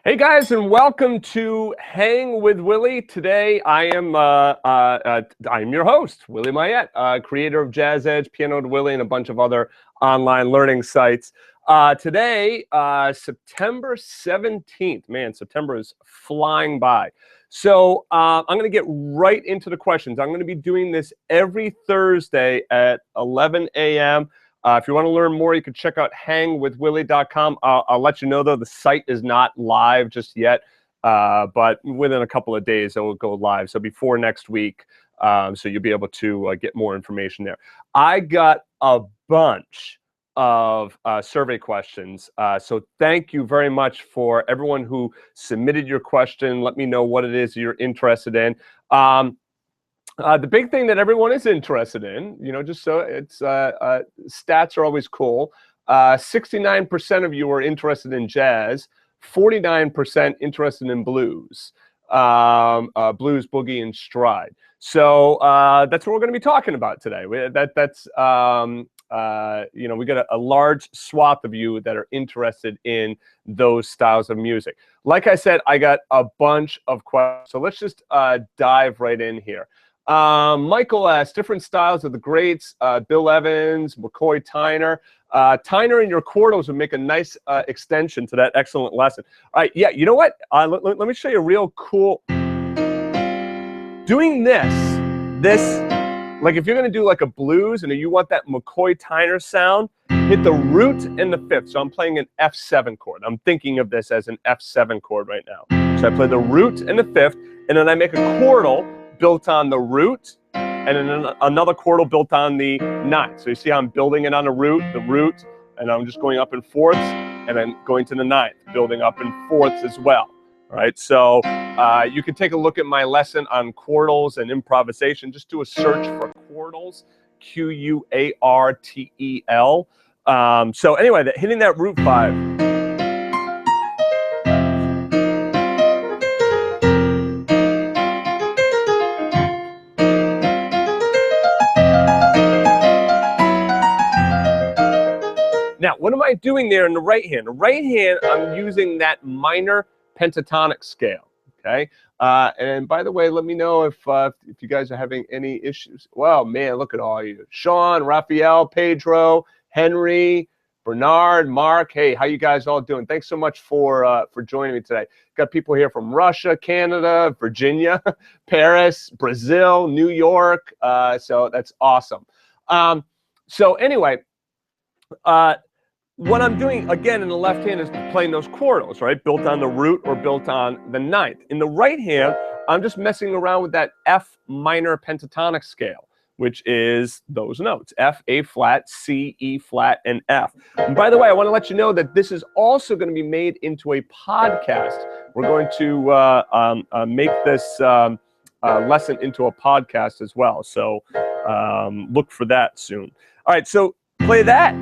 Hey guys, and welcome to Hang with Willie. Today I'm your host, Willie Mayette, creator of Jazz Edge, Piano with Willie, and a bunch of other online learning sites. Today, September 17th. Man, September is flying by. So I'm going to get right into the questions. I'm going to be doing this every Thursday at 11 a.m. If you want to learn more, you can check out hangwithwillie.com. I'll let you know, though, the site is not live just yet, but within a couple of days, it will go live. So before next week, so you'll be able to get more information there. I got a bunch of survey questions. So thank you very much for everyone who submitted your question. Let me know what it is you're interested in. The big thing that everyone is interested in, just so it's stats are always cool. 69% of you are interested in jazz, 49% interested in blues, blues, boogie, and stride. So that's what we're going to be talking about today. We got a large swath of you that are interested in those styles of music. Like I said, I got a bunch of questions. So let's just dive right in here. Michael asks, different styles of the greats, Bill Evans, McCoy Tyner. Tyner and your chordals would make a nice extension to that excellent lesson. All right, yeah, you know what? Let me show you a real cool... Doing this, like if you're going to do like a blues and you want that McCoy Tyner sound, hit the root and the fifth. So I'm playing an F7 chord. I'm thinking of this as an F7 chord right now. So I play the root and the fifth, and then I make a chordal built on the root, and then another chordal built on the ninth. So you see how I'm building it on the root, and I'm just going up in fourths, and then going to the ninth, building up in fourths as well. All right, so you can take a look at my lesson on chordals and improvisation. Just do a search for chordals, Q-U-A-R-T-E-L. So anyway, hitting that root five. Now, what am I doing there in the right hand? The right hand, I'm using that minor pentatonic scale, okay? And by the way, let me know if you guys are having any issues. Well, man, look at all you. Sean, Raphael, Pedro, Henry, Bernard, Mark. Hey, how you guys all doing? Thanks so much for joining me today. Got people here from Russia, Canada, Virginia, Paris, Brazil, New York. So that's awesome. So anyway, what I'm doing, again, in the left hand is playing those chordals, right? Built on the root or built on the ninth. In the right hand, I'm just messing around with that F minor pentatonic scale, which is those notes, F, A flat, C, E flat, and F. And by the way, I want to let you know that this is also going to be made into a podcast. We're going to make this lesson into a podcast as well. So look for that soon. All right, so play that.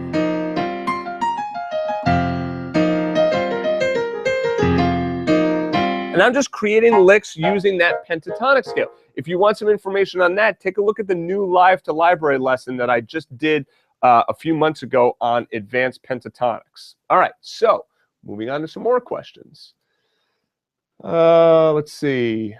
And I'm just creating licks using that pentatonic scale. If you want some information on that, take a look at the new Live to Library lesson that I just did a few months ago on advanced pentatonics. All right, so moving on to some more questions. Let's see.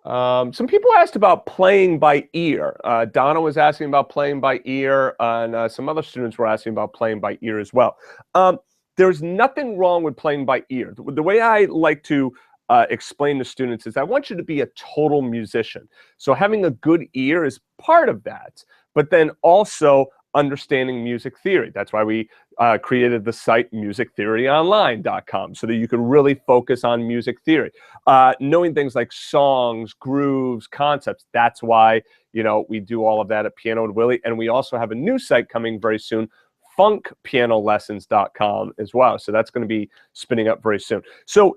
Some people asked about playing by ear. Donna was asking about playing by ear, and some other students were asking about playing by ear as well. There's nothing wrong with playing by ear. The way I like to explain to students is I want you to be a total musician. So having a good ear is part of that, but then also understanding music theory. That's why we created the site musictheoryonline.com, so that you can really focus on music theory. Knowing things like songs, grooves, concepts. That's why, we do all of that at Piano with Willie. And we also have a new site coming very soon, funkpianolessons.com as well. So that's going to be spinning up very soon. So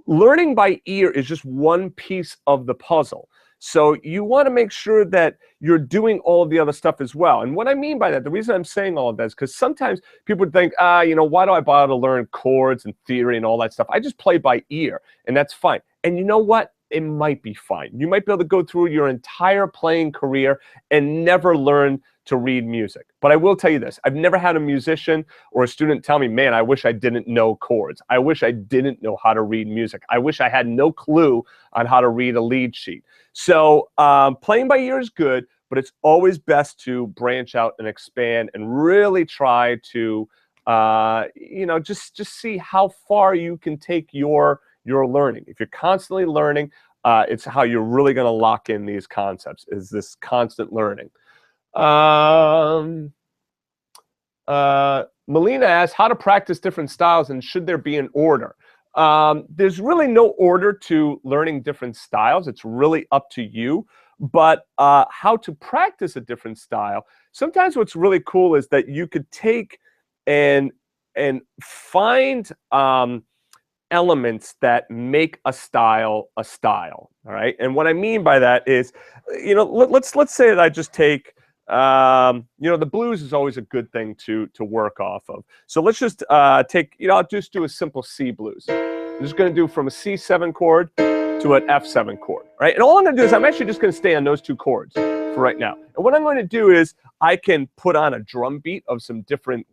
learning by ear is just one piece of the puzzle. So you want to make sure that you're doing all of the other stuff as well. And what I mean by that, the reason I'm saying all of that is because sometimes people think, why do I bother to learn chords and theory and all that stuff? I just play by ear, and that's fine. And you know what? it might be fine. You might be able to go through your entire playing career and never learn to read music. But I will tell you this, I've never had a musician or a student tell me, man, I wish I didn't know chords. I wish I didn't know how to read music. I wish I had no clue on how to read a lead sheet. So playing by ear is good, but it's always best to branch out and expand and really try to, you know, just see how far you can take your learning. If you're constantly learning, it's how you're really going to lock in these concepts, is this constant learning. Melina asks, how to practice different styles and should there be an order? There's really no order to learning different styles. It's really up to you. But how to practice a different style, sometimes what's really cool is that you could take and find elements that make a style, all right? And what I mean by that is, you know, let's say that I just take, you know, the blues is always a good thing to work off of. So let's just take, you know, I'll just do a simple C blues. I'm just going to do from a C7 chord to an F7 chord, right? And all I'm going to do is I'm actually just going to stay on those two chords for right now. And what I'm going to do is I can put on a drum beat of some different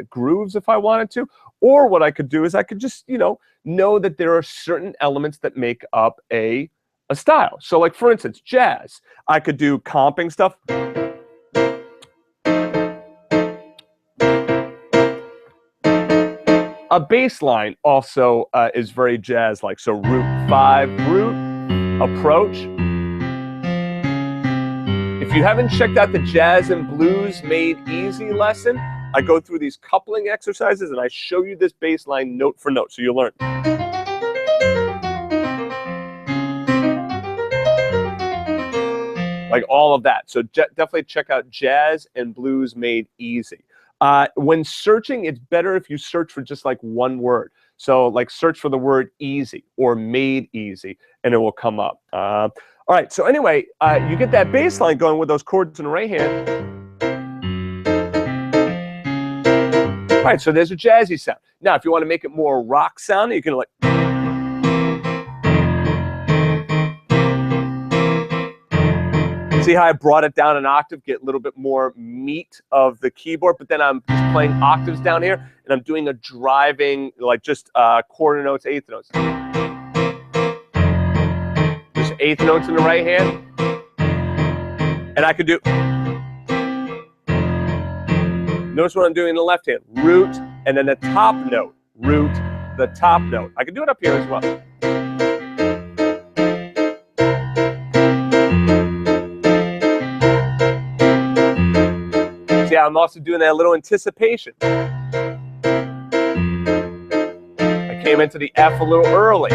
grooves if I wanted to, or what I could do is I could just, you know that there are certain elements that make up a style. So like, for instance, jazz, I could do comping stuff. A bass line also is very jazz-like. So root 5, root, approach. If you haven't checked out the Jazz and Blues Made Easy lesson, I go through these coupling exercises and I show you this bass line note for note, so you'll learn. Like all of that. So definitely check out Jazz and Blues Made Easy. When searching, it's better if you search for just like one word. So like search for the word easy or made easy and it will come up. All right, so anyway, you get that bass line going with those chords in the right hand. All right, so there's a jazzy sound. Now, if you want to make it more rock sound, you can like. See how I brought it down an octave, get a little bit more meat of the keyboard, but then I'm just playing octaves down here, and I'm doing a driving, like just quarter notes, eighth notes. Just eighth notes in the right hand. And I could do, notice what I'm doing in the left hand, root, and then the top note, root, the top note. I can do it up here as well. Yeah, I'm also doing that little anticipation. I came into the F a little early.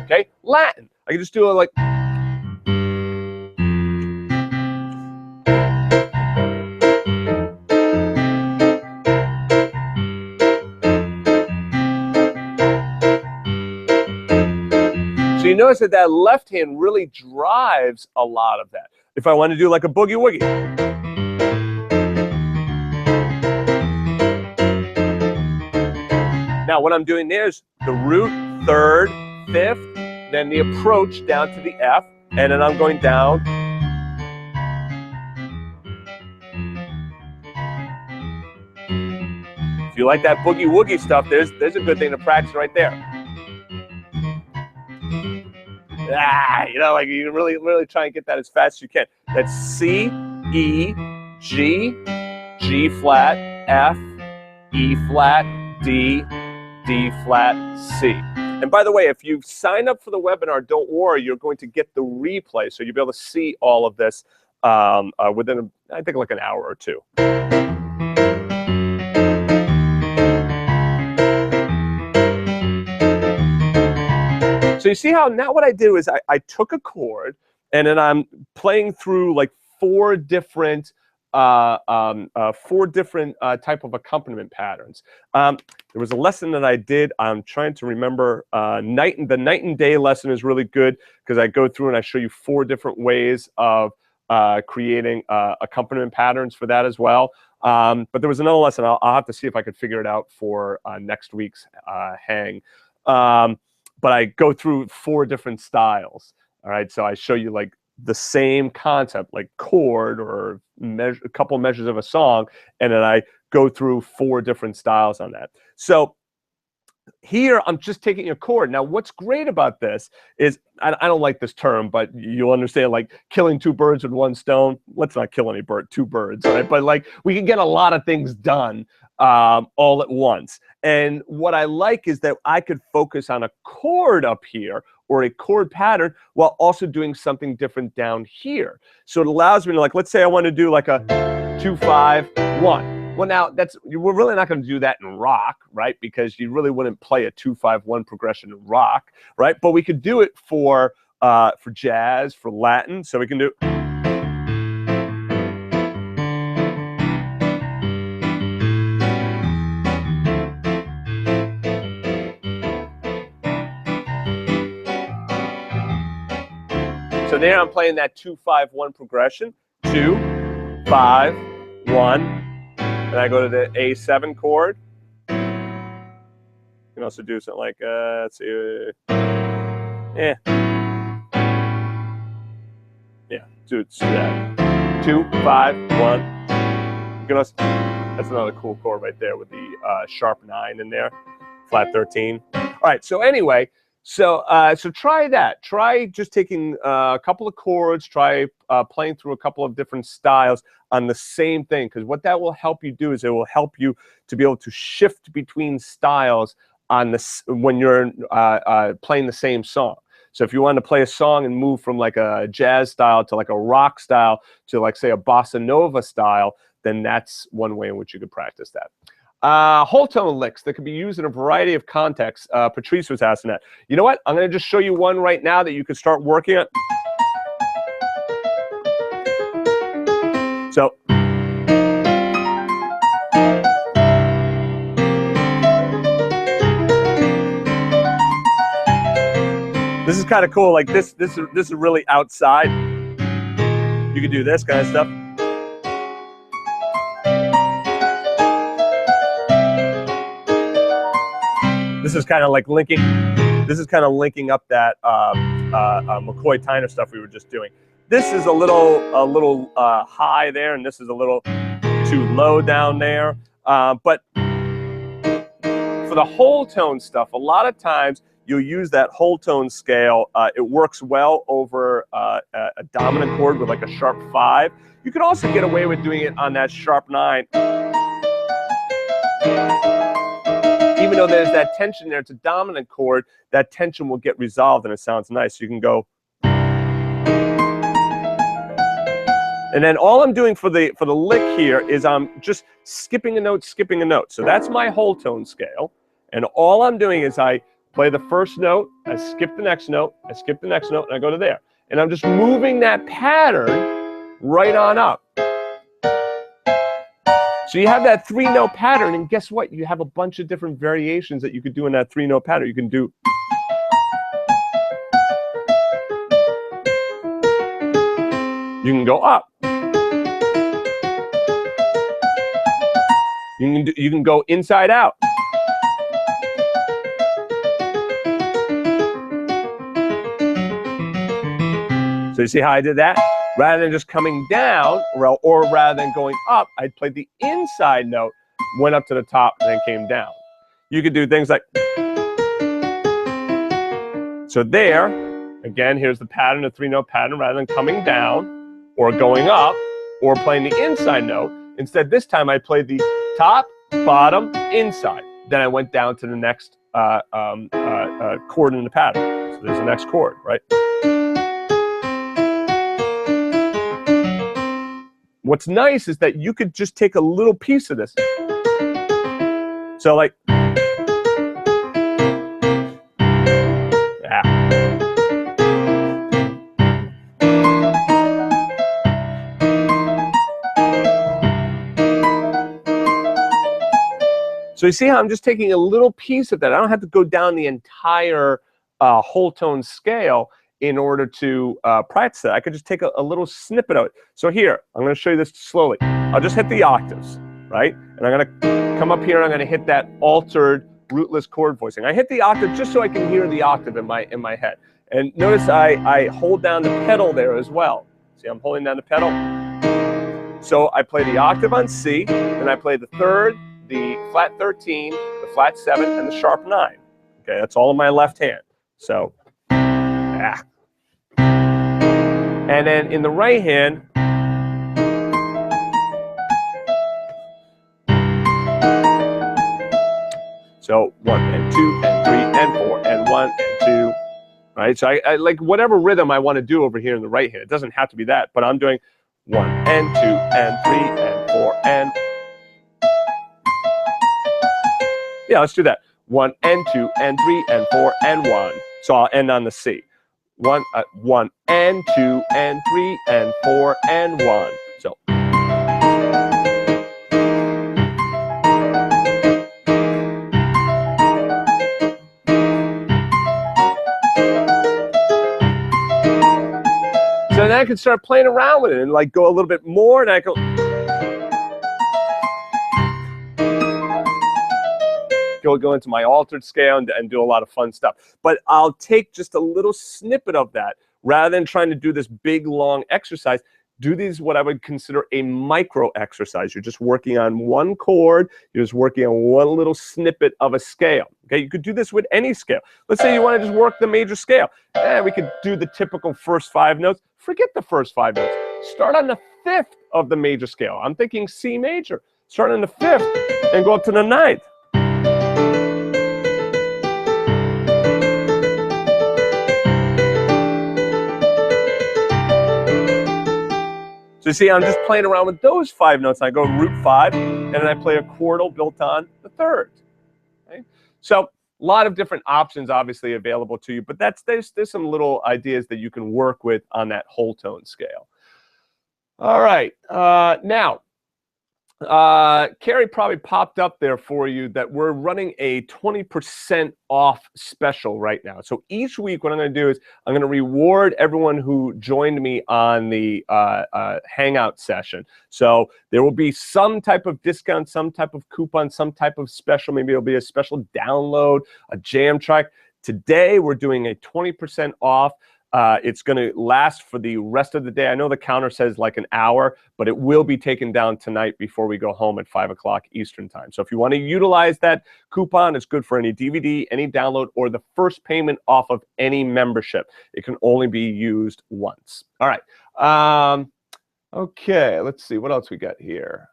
Okay, Latin. I can just do it like. So you notice that that left hand really drives a lot of that. If I want to do like a boogie woogie. Now what I'm doing there is the root, third, fifth, then the approach down to the F, and then I'm going down. If you like that boogie woogie stuff, there's a good thing to practice right there. You know, like you really try and get that as fast as you can. That's C, E, G, G flat, F, E flat, D, D flat, C. And by the way, if you've signed up for the webinar, don't worry, you're going to get the replay, so you'll be able to see all of this within, I think, like an hour or two. So you see how now what I do is I took a chord and then I'm playing through like four different type of accompaniment patterns. There was a lesson that I did. I'm trying to remember. The night and day lesson is really good because I go through and I show you 4 different ways of creating accompaniment patterns for that as well. But there was another lesson. I'll have to see if I could figure it out for next week's hang. But I go through 4 different styles. All right, so I show you like the same concept, like chord or a couple measures of a song, and then I go through 4 different styles on that. So here, I'm just taking a chord. Now, what's great about this is, I don't like this term, but you'll understand, like killing 2 birds with 1 stone. Let's not kill any 2 birds, right? But like, we can get a lot of things done all at once. And what I like is that I could focus on a chord up here or a chord pattern while also doing something different down here. So it allows me to, like, let's say I want to do like a 2-5-1. Well, now we're really not going to do that in rock, right? Because you really wouldn't play a 2-5-1 progression in rock, right? But we could do it for jazz, for Latin. So we can do. So there I'm playing that 2-5-1 progression. 2, 5, 1. And I go to the A7 chord. You can also do something like, let's see, yeah, do that. 2, 5, 1. You can also, that's another cool chord right there with the sharp 9 in there, flat 13. All right, so anyway, so try that. Try just taking a couple of chords, try playing through a couple of different styles on the same thing, because what that will help you do is it will help you to be able to shift between styles on this when you're playing the same song. So if you want to play a song and move from like a jazz style to like a rock style to like, say, a bossa nova style, then that's one way in which you could practice that. Whole tone licks that can be used in a variety of contexts. Patrice was asking that. You know what? I'm going to just show you one right now that you can start working on. So this is kind of cool. Like this is really outside. You can do this kind of stuff. This is kind of like linking. This is kind of linking up that McCoy Tyner stuff we were just doing. This is a little high there, and this is a little too low down there. But for the whole tone stuff, a lot of times you'll use that whole tone scale. It works well over a dominant chord with like a sharp 5. You can also get away with doing it on that sharp 9. Even though there's that tension there, it's a dominant chord, that tension will get resolved and it sounds nice. You can go. And then all I'm doing for the lick here is I'm just skipping a note, skipping a note. So that's my whole tone scale. And all I'm doing is I play the first note, I skip the next note, I skip the next note, and I go to there. And I'm just moving that pattern right on up. So you have that 3-note pattern, and guess what? You have a bunch of different variations that you could do in that 3-note pattern. You can do. You can go up. You can go inside out. So you see how I did that? Rather than just coming down, or rather than going up, I played the inside note, went up to the top, and then came down. You could do things like. So there, again, here's the pattern, a 3-note pattern, rather than coming down, or going up, or playing the inside note. Instead, this time I played the top, bottom, inside. Then I went down to the next chord in the pattern. So there's the next chord, right? What's nice is that you could just take a little piece of this. So like, yeah. So you see how I'm just taking a little piece of that. I don't have to go down the entire whole tone scale in order to practice it. I could just take a little snippet of it. So here, I'm going to show you this slowly. I'll just hit the octaves. right? And I'm gonna come up here and I'm gonna hit that altered rootless chord voicing. I hit the octave just so I can hear the octave in my head. And notice I hold down the pedal there as well. See, I'm holding down the pedal. So I play the octave on C, then I play the third, the flat 13, the flat 7, and the sharp 9. Okay, that's all in my left hand. So, ah. And then in the right hand, so 1 and 2 and 3 and 4 and 1 and 2, right? So I like whatever rhythm I want to do over here in the right hand. It doesn't have to be that, but I'm doing 1 and 2 and 3 and 4 and, yeah, let's do that. 1 and 2 and 3 and 4 and 1. So I'll end on the C. 1 and 2 and 3 and 4 and 1. So. So then I can start playing around with it and like go a little bit more, and I go into my altered scale and do a lot of fun stuff. But I'll take just a little snippet of that rather than trying to do this big long exercise. Do these what I would consider a micro exercise. You're just working on one chord. You're just working on one little snippet of a scale. Okay, you could do this with any scale. Let's say you want to just work the major scale. We could do the typical first 5 notes. Forget the first 5 notes. Start on the 5th of the major scale. I'm thinking C major. Start on the 5th and go up to the 9th. So you see, I'm just playing around with those 5 notes. I go root 5, and then I play a chordal built on the 3rd. Okay? So a lot of different options obviously available to you, but there's some little ideas that you can work with on that whole tone scale. All right, now, Carrie probably popped up there for you that we're running a 20% off special right now. So each week what I'm going to do is I'm going to reward everyone who joined me on the Hangout session. So there will be some type of discount, some type of coupon, some type of special. Maybe it'll be a special download, a jam track. Today we're doing a 20% off. It's going to last for the rest of the day. I know the counter says like an hour, but it will be taken down tonight before we go home at 5 o'clock Eastern time. So if you want to utilize that coupon, it's good for any DVD, any download, or the first payment off of any membership. It can only be used once. All right. Okay, let's see. What else we got here?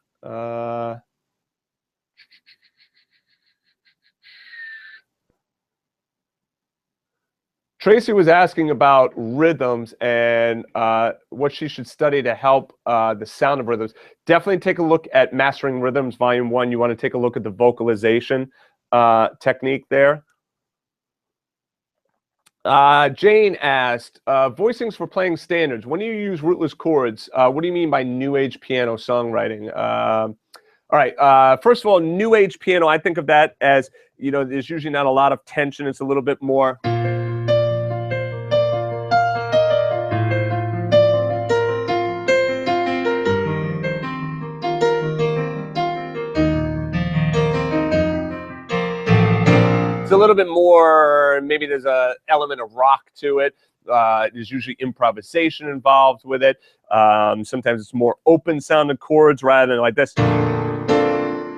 Tracy was asking about rhythms and what she should study to help the sound of rhythms. Definitely take a look at Mastering Rhythms, Volume 1. You want to take a look at the vocalization technique there. Jane asked, voicings for playing standards. When do you use rootless chords? What do you mean by New Age piano songwriting? All right, first of all, New Age piano, I think of that as, you know, there's usually not a lot of tension. It's a little bit more... It's a little bit more, maybe there's an element of rock to it. There's usually improvisation involved with it. Sometimes it's more open sounding chords rather than like this.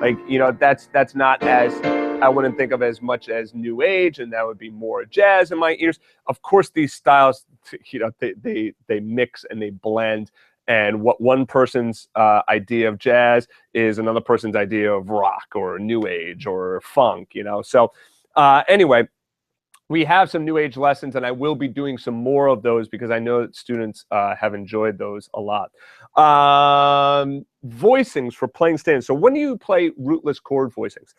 Like, you know, that's not as, I wouldn't think of as much as New Age, and that would be more jazz in my ears. Of course, these styles, you know, they mix and they blend. And what one person's idea of jazz is another person's idea of rock or New Age or funk, you know. So anyway, we have some New Age lessons, and I will be doing some more of those because I know that students have enjoyed those a lot. Voicings for playing standards. So when do you play rootless chord voicings?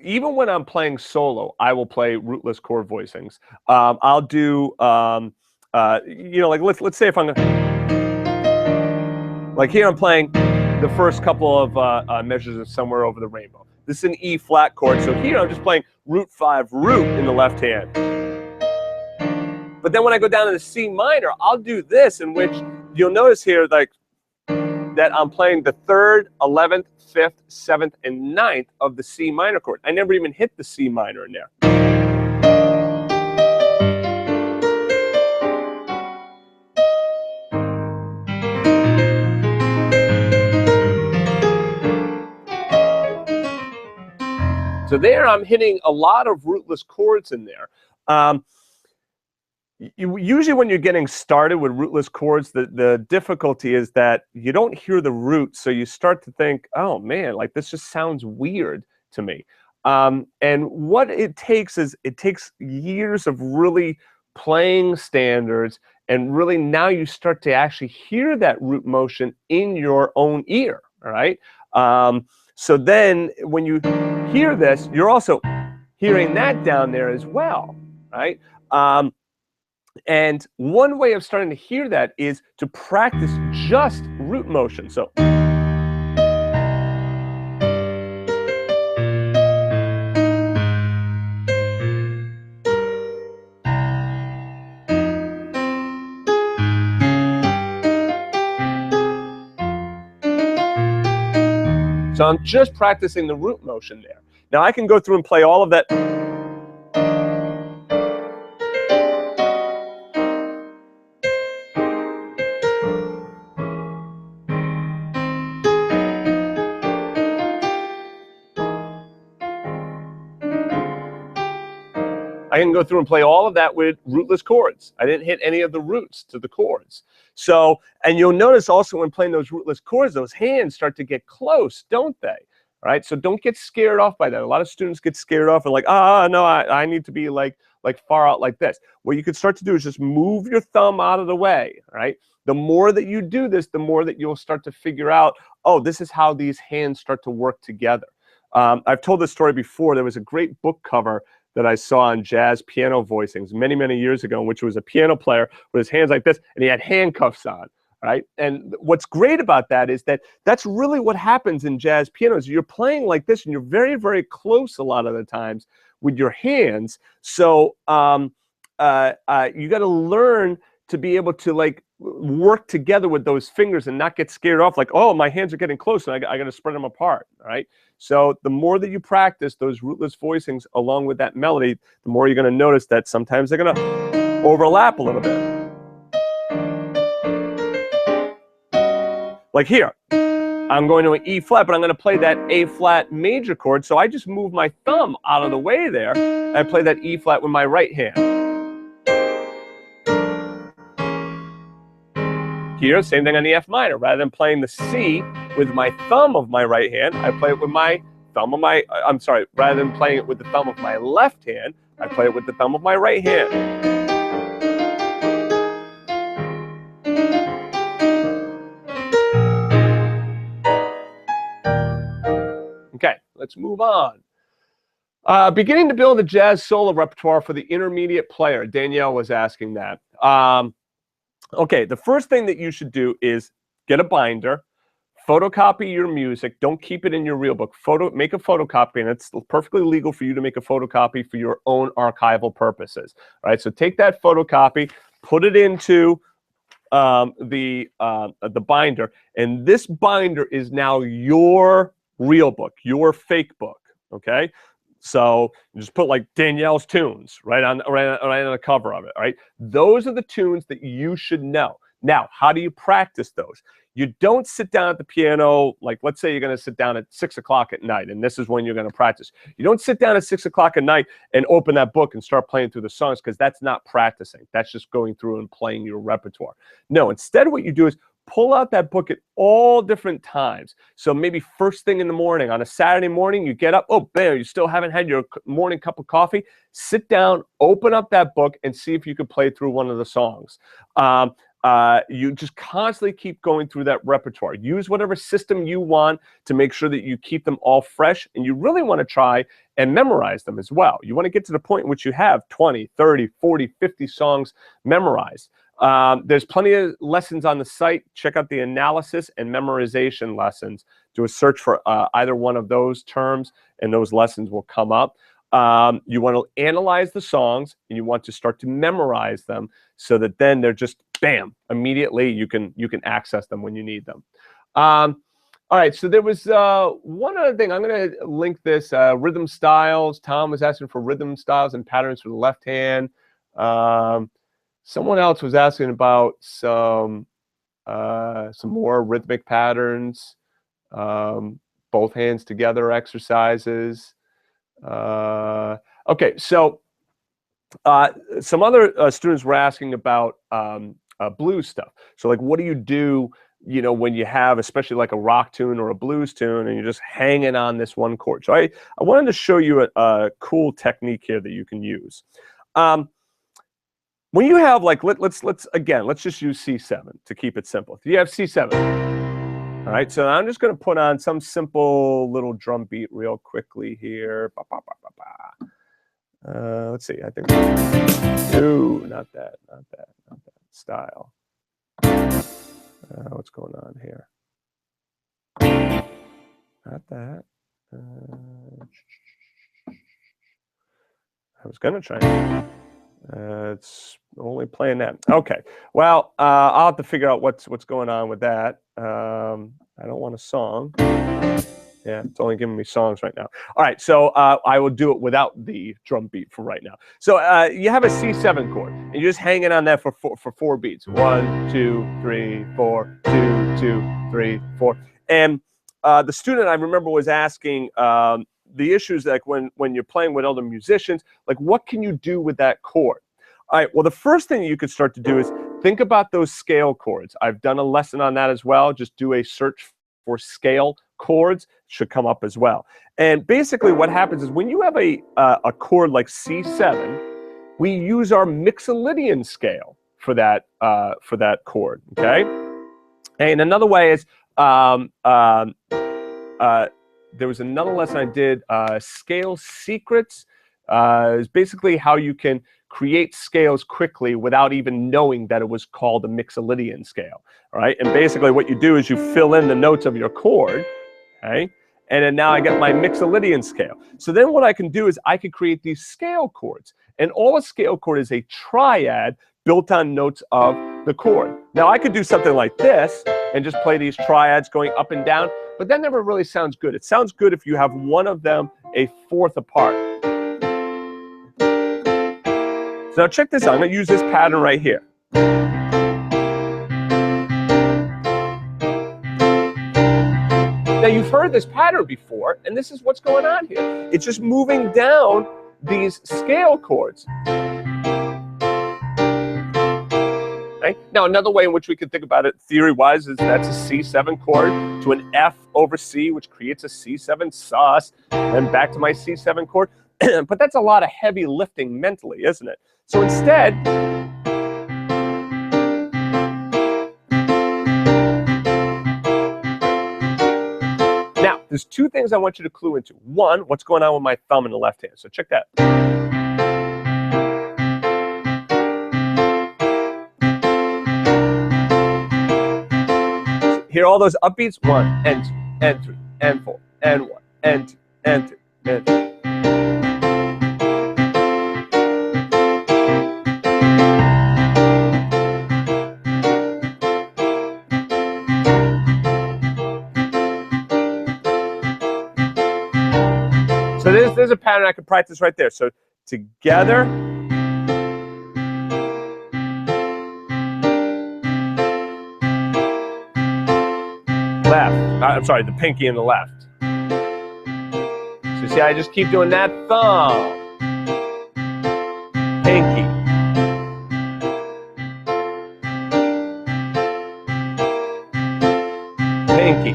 Even when I'm playing solo, I will play rootless chord voicings. I'll do, you know, like let's say if I'm gonna, like here I'm playing the first couple of measures of Somewhere Over the Rainbow. This is an E flat chord, so here I'm just playing root 5 root in the left hand. But then when I go down to the C minor, I'll do this, in which you'll notice here, like, that I'm playing the 3rd, 11th, 5th, 7th, and 9th of the C minor chord. I never even hit the C minor in there. So there I'm hitting a lot of rootless chords in there. Usually when you're getting started with rootless chords, the difficulty is that you don't hear the root, so you start to think, oh man, like this just sounds weird to me. And what it takes is, it takes years of really playing standards, and really now you start to actually hear that root motion in your own ear, all right? So then when you hear this, you're also hearing that down there as well, right? And one way of starting to hear that is to practice just root motion. So I'm just practicing the root motion there. Now I can go through and play all of that. I can go through and play all of that with rootless chords. I didn't hit any of the roots to the chords. So, and you'll notice also when playing those rootless chords, those hands start to get close, don't they? All right, so don't get scared off by that. A lot of students get scared off and like, no, I need to be like far out like this. What you could start to do is just move your thumb out of the way, all right? The more that you do this, the more that you'll start to figure out, oh, this is how these hands start to work together. I've told this story before. There was a great book cover that I saw on jazz piano voicings many, many years ago, in which was a piano player with his hands like this, and he had handcuffs on, right? And what's great about that is that that's really what happens in jazz pianos. You're playing like this, and you're very, very close a lot of the times with your hands. So you got to learn to be able to like work together with those fingers and not get scared off like, oh, my hands are getting close and I got to spread them apart, all right? So the more that you practice those rootless voicings along with that melody, the more you're going to notice that sometimes they're going to overlap a little bit. Like here, I'm going to an E flat, but I'm going to play that A flat major chord, so I just move my thumb out of the way there, and I play that E flat with my right hand. Here, same thing on the F minor. Rather than playing the C with my thumb of my right hand, I play it with my thumb of my, rather than playing it with the thumb of my left hand, I play it with the thumb of my right hand. Okay, let's move on. Beginning to build a jazz solo repertoire for the intermediate player. Danielle was asking that. Okay, the first thing that you should do is get a binder, photocopy your music. Don't keep it in your real book. Make a photocopy, and it's perfectly legal for you to make a photocopy for your own archival purposes. All right, so take that photocopy, put it into the binder, and this binder is now your real book, your fake book. Okay. So you just put like Danielle's tunes right on the cover of it, all right? Those are the tunes that you should know. Now, how do you practice those? You don't sit down at the piano, like let's say you're going to sit down at 6 o'clock at night, and this is when you're going to practice. You don't sit down at 6 o'clock at night and open that book and start playing through the songs, because that's not practicing. That's just going through and playing your repertoire. No, instead what you do is pull out that book at all different times. So maybe first thing in the morning, on a Saturday morning, you get up, oh, bam, you still haven't had your morning cup of coffee. Sit down, open up that book, and see if you can play through one of the songs. You just constantly keep going through that repertoire. Use whatever system you want to make sure that you keep them all fresh, and you really want to try and memorize them as well. You want to get to the point in which you have 20, 30, 40, 50 songs memorized. There's plenty of lessons on the site. Check out the analysis and memorization lessons. Do a search for either one of those terms, and those lessons will come up. You want to analyze the songs, and you want to start to memorize them so that then they're just, bam, immediately you can access them when you need them. All right, so there was one other thing. I'm going to link this rhythm styles. Tom was asking for rhythm styles and patterns for the left hand. Someone else was asking about some more rhythmic patterns, both hands together exercises. Okay, so some other students were asking about blues stuff. So like, what do you do, you know, when you have, especially like a rock tune or a blues tune, and you're just hanging on this one chord? So I wanted to show you a cool technique here that you can use. When you have like, let's just use C7 to keep it simple. If you have C7, all right, so I'm just going to put on some simple little drum beat real quickly here. Ba, ba, ba, ba, ba. Let's see, I think, no, not that style. What's going on here? Not that. I was going to try. It's only playing that. Okay. Well, I'll have to figure out what's going on with that. I don't want a song. Yeah, it's only giving me songs right now. All right, so I will do it without the drum beat for right now. So you have a C7 chord, and you're just hanging on that for 4 beats. 1, 2, 3, 4, 2, 2, 3, 4. And the student, I remember, was asking the issues like when you're playing with other musicians, like what can you do with that chord? All right, well, the first thing you could start to do is think about those scale chords. I've done a lesson on that as well. Just do a search for scale chords, should come up as well. And basically what happens is when you have a chord like C7, we use our Mixolydian scale for that chord, okay? And another way is there was another lesson I did, scale secrets, is basically how you can create scales quickly without even knowing that it was called a Mixolydian scale, all right? And basically what you do is you fill in the notes of your chord, okay? And then now I get my Mixolydian scale. So then what I can do is I can create these scale chords. And all a scale chord is a triad built on notes of the chord. Now I could do something like this and just play these triads going up and down, but that never really sounds good. It sounds good if you have one of them a fourth apart. So now check this out. I'm going to use this pattern right here. Now you've heard this pattern before, and this is what's going on here. It's just moving down these scale chords. Right? Now another way in which we can think about it theory-wise is that's a C7 chord to an F over C, which creates a C7 sus, and back to my C7 chord. But that's a lot of heavy lifting mentally, isn't it? So instead, now there's 2 things I want you to clue into. One, what's going on with my thumb in the left hand. So check that. Hear all those upbeats? 1 and 2 and 3 and 4 and 1 and 2 and 3 and 4. So there's a pattern I could practice right there. So together, left. I'm sorry, the pinky and the left. So see, I just keep doing that thumb, pinky, pinky.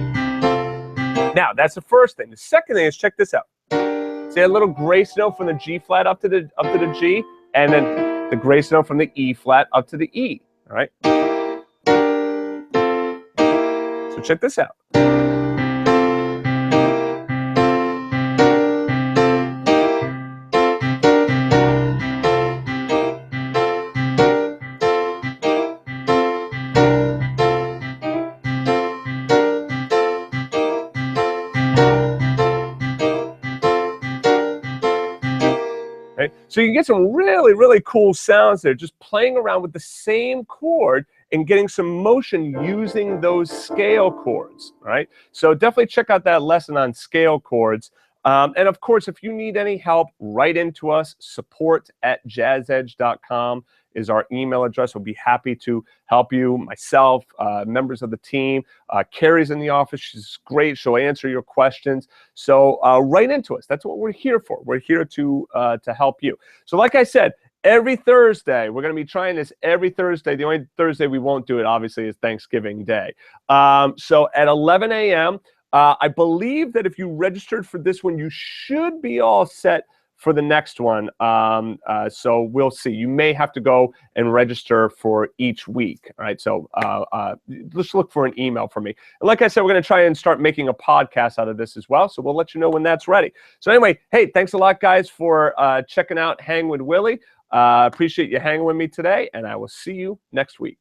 Now that's the first thing. The second thing is check this out. See a little grace note from the G flat up to the G, and then the grace note from the E flat up to the E. All right. So check this out. Okay? So you get some really, really cool sounds there, just playing around with the same chord and getting some motion using those scale chords, all right? So definitely check out that lesson on scale chords. And of course, if you need any help, write into us. support@jazzedge.com is our email address. We'll be happy to help you, myself, members of the team. Carrie's in the office. She's great. She'll answer your questions. So write into us. That's what we're here for. We're here to help you. So like I said, every Thursday, we're going to be trying this every Thursday. The only Thursday we won't do it, obviously, is Thanksgiving Day. So at 11 a.m., I believe that if you registered for this one, you should be all set for the next one. So we'll see. You may have to go and register for each week. All right. So just look for an email from me. And like I said, we're going to try and start making a podcast out of this as well. So we'll let you know when that's ready. So anyway, hey, thanks a lot, guys, for checking out Hang with Willie. Appreciate you hanging with me today, and I will see you next week.